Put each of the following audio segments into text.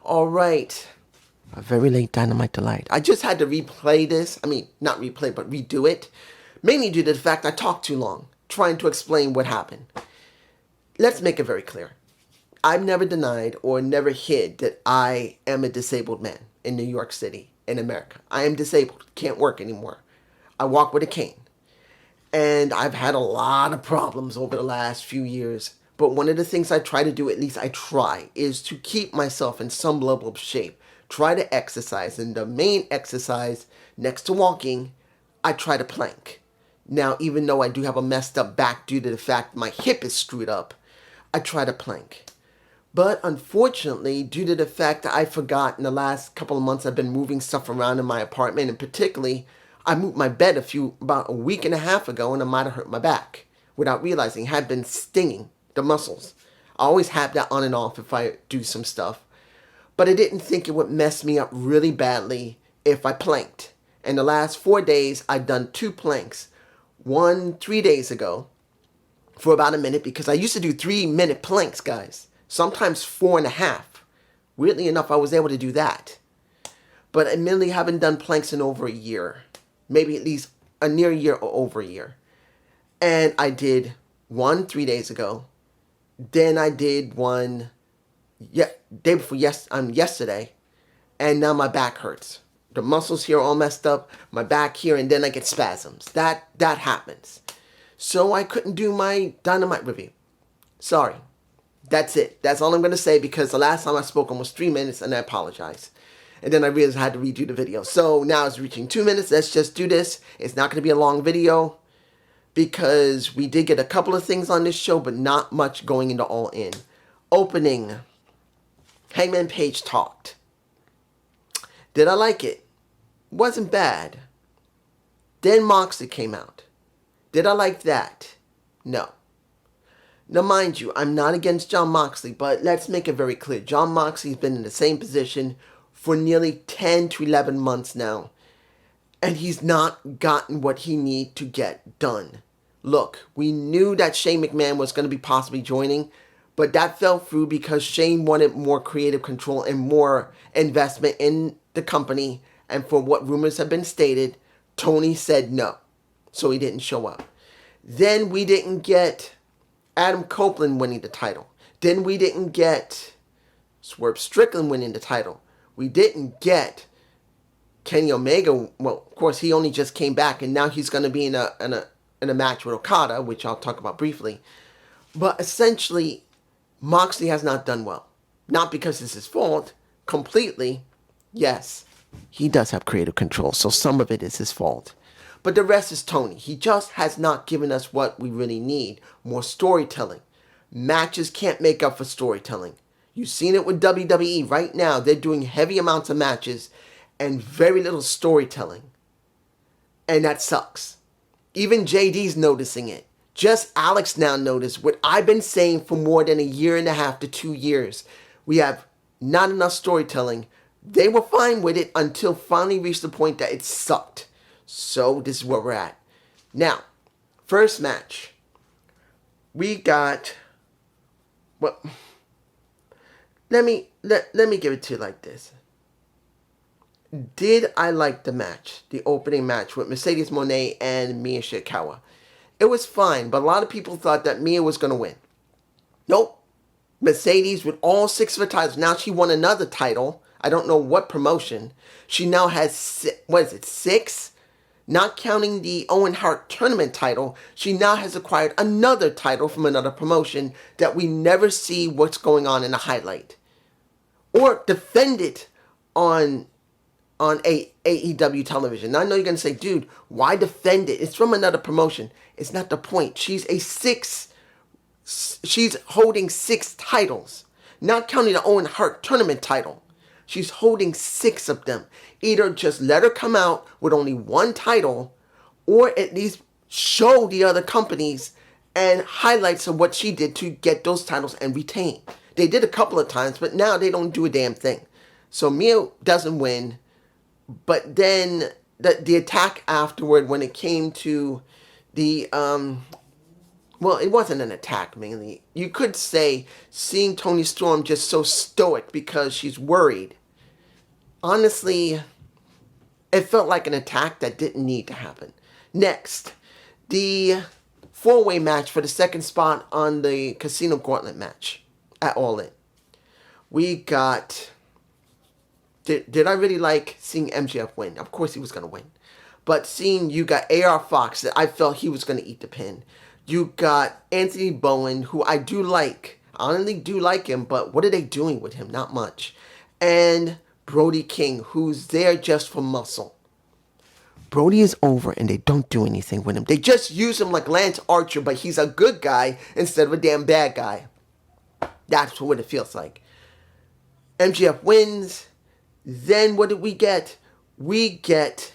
All right. A very late Dynamite Delight. I just had to replay this. I mean, not replay, but redo it. Mainly due to the fact I talked too long, trying to explain what happened. Let's make it very clear. I've never denied or never hid that I am a disabled man in New York City, in America. I am disabled. Can't work anymore. I walk with a cane. And I've had a lot of problems over the last few years. But one of the things I try to do, at least I try, is to keep myself in some level of shape. Try to exercise. And the main exercise, next to walking, I try to plank. Now, even though I do have a messed up back due to the fact my hip is screwed up, I try to plank. But unfortunately, due to the fact that I forgot in the last couple of months I've been moving stuff around in my apartment, and particularly I moved my bed about a week and a half ago, and I might have hurt my back without realizing. It had been stinging the muscles. I always have that on and off if I do some stuff. But I didn't think it would mess me up really badly if I planked. And the last 4 days, I've done 2 planks. One 3 days ago for about a minute, because I used to do 3-minute planks, guys. Sometimes 4.5. Weirdly enough, I was able to do that. But I admittedly haven't done planks in over a year. Maybe at least a near year or over a year. And I did one 3 days ago. Then I did one day before yesterday. And now my back hurts. The muscles here are all messed up. My back here, and then I get spasms. That happens. So I couldn't do my Dynamite review. Sorry. That's it. That's all I'm going to say, because the last time I spoke almost 3 minutes, and I apologize. And then I realized I had to redo the video. So now it's reaching 2 minutes. Let's just do this. It's not going to be a long video, because we did get a couple of things on this show, but not much going into All In. Opening. Hangman Page talked. Did I like it? Wasn't bad. Then Moxley came out. Did I like that? No. Now, mind you, I'm not against Jon Moxley, but let's make it very clear. Jon Moxley's been in the same position for nearly 10 to 11 months now, and he's not gotten what he needs to get done. Look, we knew that Shane McMahon was going to be possibly joining, but that fell through because Shane wanted more creative control and more investment in the company, and for what rumors have been stated, Tony said no, so he didn't show up. Then we didn't get Adam Copeland winning the title. Then we didn't get Swerve Strickland winning the title. We didn't get Kenny Omega. Well, of course, he only just came back, and now he's going to be in a match with Okada, which I'll talk about briefly. But essentially, Moxley has not done well. Not because it's his fault, completely. Yes, he does have creative control, so some of it is his fault. But the rest is Tony. He just has not given us what we really need. More storytelling. Matches can't make up for storytelling. You've seen it with WWE right now. They're doing heavy amounts of matches and very little storytelling. And that sucks. Even JD's noticing it. Just Alex now noticed what I've been saying for more than 1.5 to 2 years. We have not enough storytelling. They were fine with it until finally reached the point that it sucked. So this is where we're at. Now, first match. We got, well, let me give it to you like this. Did I like the match? The opening match with Mercedes Moné and Mia Shirakawa. It was fine, but a lot of people thought that Mia was going to win. Nope. Mercedes with all 6 of her titles. Now she won another title. I don't know what promotion. She now has, 6? Not counting the Owen Hart tournament title, she now has acquired another title from another promotion that we never see what's going on in a highlight. Or defend it on AEW television. Now I know you're going to say, dude, why defend it? It's from another promotion. It's not the point. She's holding 6 titles. Not counting the Owen Hart tournament title. She's holding 6 of them. Either just let her come out with only 1 title, or at least show the other companies and highlights of what she did to get those titles and retain. They did a couple of times, but now they don't do a damn thing. So Mia doesn't win, but then the attack afterward when it came to the well, it wasn't an attack mainly. You could say seeing Toni Storm just so stoic because she's worried. Honestly, it felt like an attack that didn't need to happen. Next, the four-way match for the second spot on the Casino Gauntlet match at All In. We got... Did I really like seeing MJF win? Of course he was going to win. But seeing you got AR Fox, that I felt he was going to eat the pin. You got Anthony Bowen, who I do like. I honestly do like him, but what are they doing with him? Not much. And Brody King, who's there just for muscle. Brody is over and they don't do anything with him. They just use him like Lance Archer, but he's a good guy instead of a damn bad guy. That's what it feels like. MJF wins. Then what did we get? We get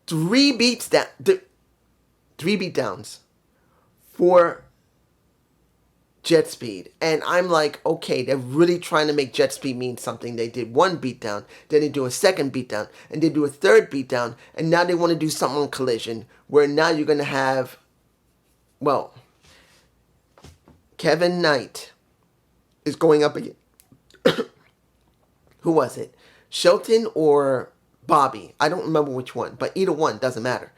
three beatdowns for Jet Speed. And I'm like, okay, they're really trying to make Jet Speed mean something. They did one beatdown, then they do a second beatdown, and they do a third beatdown, and now they want to do something on Collision, where now you're going to have, well, Kevin Knight is going up again. Who was it? Shelton or Bobby? I don't remember which one, but either one, doesn't matter.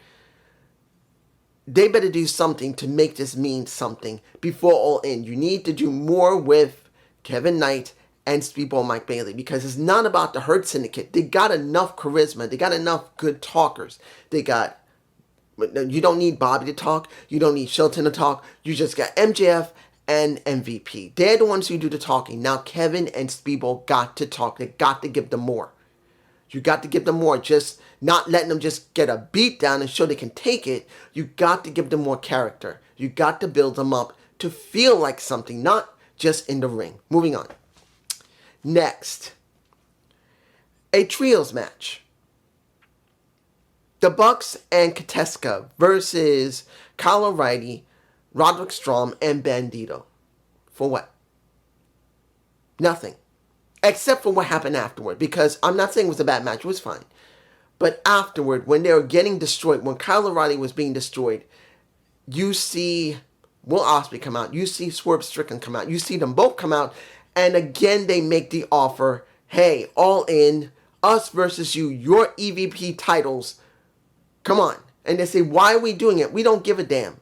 They better do something to make this mean something before All In. You need to do more with Kevin Knight and Speedball Mike Bailey, because it's not about the Hurt Syndicate. They got enough charisma. They got enough good talkers. You don't need Bobby to talk. You don't need Shelton to talk. You just got MJF and MVP. They're the ones who do the talking. Now Kevin and Speedball got to talk. They got to give them more. You got to give them more. Just not letting them just get a beat down and show they can take it. You got to give them more character. You got to build them up to feel like something, not just in the ring. Moving on. Next, a trios match. The Bucks and Kateska versus Kyle O'Reilly, Roderick Strong, and Bandito. For what? Nothing. Except for what happened afterward. Because I'm not saying it was a bad match. It was fine. But afterward, when they were getting destroyed, when Kyle O'Reilly was being destroyed, you see Will Ospreay come out. You see Swerve Strickland come out. You see them both come out. And again, they make the offer. Hey, All In, us versus you, your EVP titles. Come on. And they say, why are we doing it? We don't give a damn.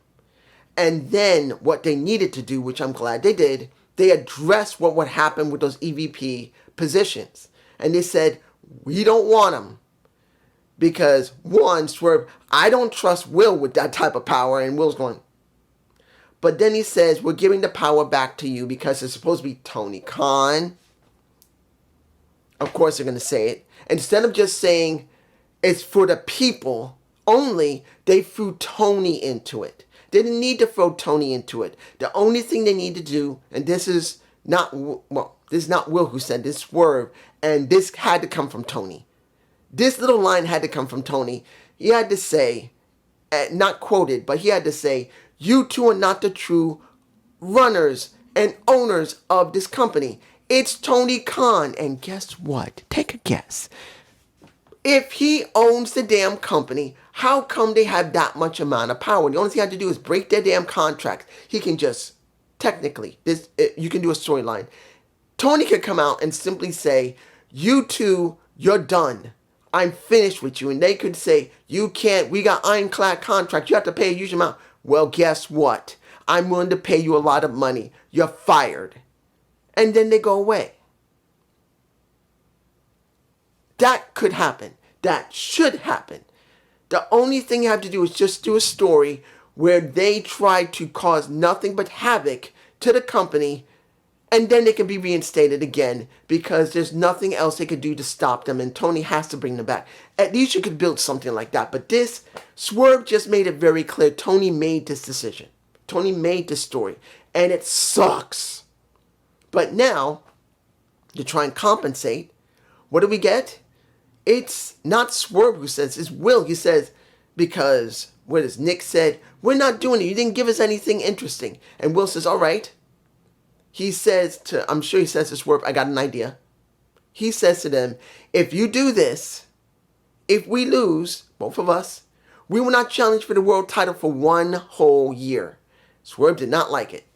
And then what they needed to do, which I'm glad they did, they addressed what would happen with those EVP positions. And they said, we don't want them. Because, one, Swerve, I don't trust Will with that type of power. And Will's going. But then he says, we're giving the power back to you because it's supposed to be Tony Khan. Of course they're going to say it. Instead of just saying it's for the people only, they threw Tony into it. They didn't need to throw Tony into it. The only thing they need to do, and this is not Will who said this, Swerve, and this had to come from Tony. This little line had to come from Tony. He had to say, not quoted, but he had to say, you two are not the true runners and owners of this company. It's Tony Khan. And guess what? Take a guess. If he owns the damn company, how come they have that much amount of power? The only thing he had to do is break their damn contract. He can just, technically, you can do a storyline. Tony could come out and simply say, you two, you're done. I'm finished with you. And they could say, you can't, we got ironclad contract. You have to pay a huge amount. Well, guess what? I'm willing to pay you a lot of money. You're fired. And then they go away. That could happen. That should happen. The only thing you have to do is just do a story where they try to cause nothing but havoc to the company, and then they can be reinstated again because there's nothing else they could do to stop them, and Tony has to bring them back. At least you could build something like that. But this, Swerve just made it very clear. Tony made this decision. Tony made this story, and it sucks. But now, to try and compensate, what do we get? It's not Swerve who says, it's Will. He says, because, what is Nick said, we're not doing it. You didn't give us anything interesting. And Will says, all right. He says to, I'm sure he says to Swerve, I got an idea. He says to them, if you do this, if we lose, both of us, We will not challenge for the world title for 1 whole year. Swerve did not like it.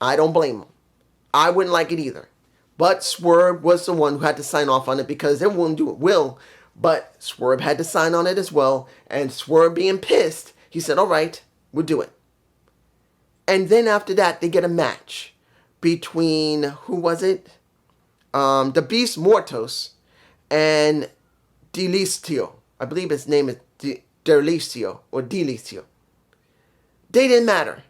I don't blame him. I wouldn't like it either. But Swerve was the one who had to sign off on it because everyone do it will. But Swerve had to sign on it as well. And Swerve being pissed, he said, all right, we'll do it. And then after that, they get a match between, who was it? The Beast Mortos and Delistio. I believe his name is Delistio or Delistio. They didn't matter.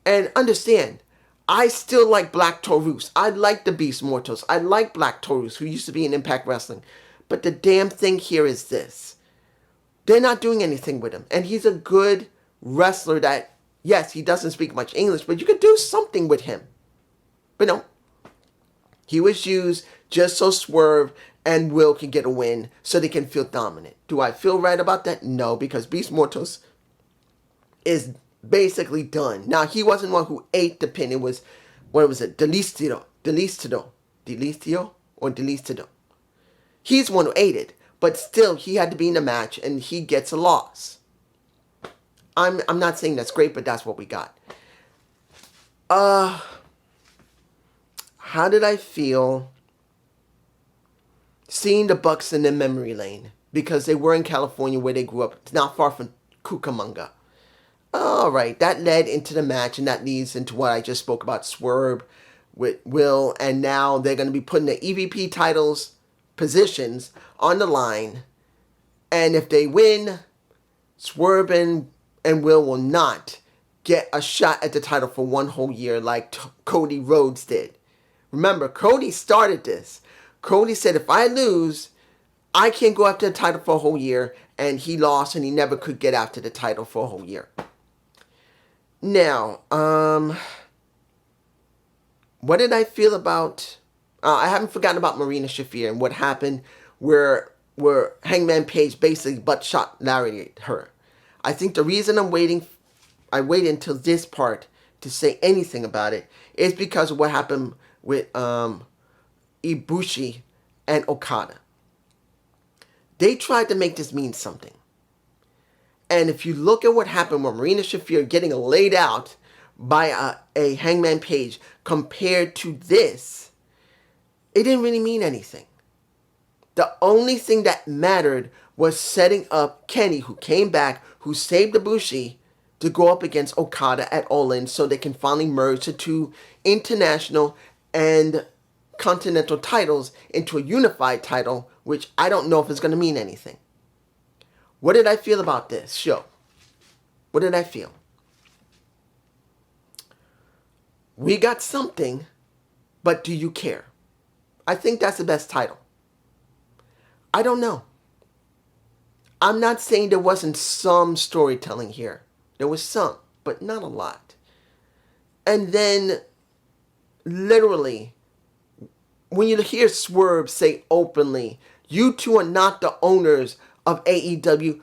And understand, I still like Black Taurus. I like the Beast Mortos. I like Black Taurus, who used to be in Impact Wrestling. But the damn thing here is this. They're not doing anything with him. And he's a good wrestler that, yes, he doesn't speak much English, but you could do something with him. But no. He was used just so Swerve and Will can get a win so they can feel dominant. Do I feel right about that? No, because Beast Mortos is basically done. Now, he wasn't one who ate the pin. It was, what was it? Delistio or Delistio. He's one who ate it, but still, he had to be in the match, and he gets a loss. I'm not saying that's great, but that's what we got. How did I feel seeing the Bucks in the memory lane? Because they were in California where they grew up. It's not far from Cucamonga. All right, that led into the match, and that leads into what I just spoke about, Swerve with Will, and now they're going to be putting the EVP titles positions on the line, and if they win, Swerve and Will not get a shot at the title for 1 whole year like Cody Rhodes did. Remember, Cody started this. Cody said, if I lose, I can't go after the title for a whole year, and he lost, and he never could get after the title for a whole year. Now, what did I feel about... I haven't forgotten about Marina Shafir and what happened where Hangman Page basically butt-shot lariated her. I think the reason I waited until this part to say anything about it is because of what happened with Ibushi and Okada. They tried to make this mean something. And if you look at what happened with Marina Shafir getting laid out by a Hangman Page compared to this, it didn't really mean anything. The only thing that mattered was setting up Kenny, who came back, who saved Ibushi, to go up against Okada at All In so they can finally merge the two international and continental titles into a unified title, which I don't know if it's going to mean anything. What did I feel about this show? What did I feel? We got something, but do you care? I think that's the best title. I don't know. I'm not saying there wasn't some storytelling here. There was some, but not a lot. And then, literally, when you hear Swerve say openly, you two are not the owners of AEW,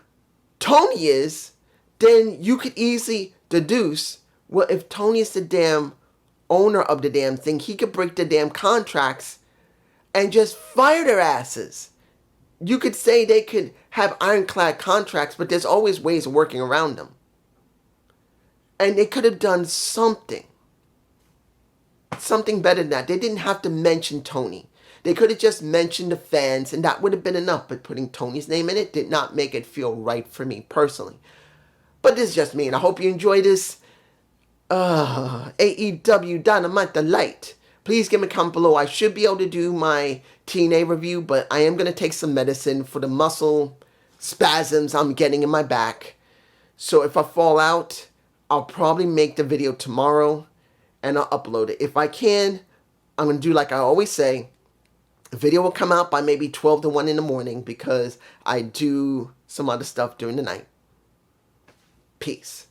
Tony is, then you could easily deduce, well, if Tony is the damn owner of the damn thing, he could break the damn contracts and just fire their asses. You could say they could have ironclad contracts, but there's always ways of working around them. And they could have done something. Something better than that. They didn't have to mention Tony. They could have just mentioned the fans, and that would have been enough. But putting Tony's name in it did not make it feel right for me personally. But this is just me, and I hope you enjoy this AEW Dynamite the Light. Please give me a comment below. I should be able to do my TNA review, but I am going to take some medicine for the muscle spasms I'm getting in my back. So if I fall out, I'll probably make the video tomorrow and I'll upload it. If I can, I'm going to do like I always say. The video will come out by maybe 12 to 1 in the morning because I do some other stuff during the night. Peace.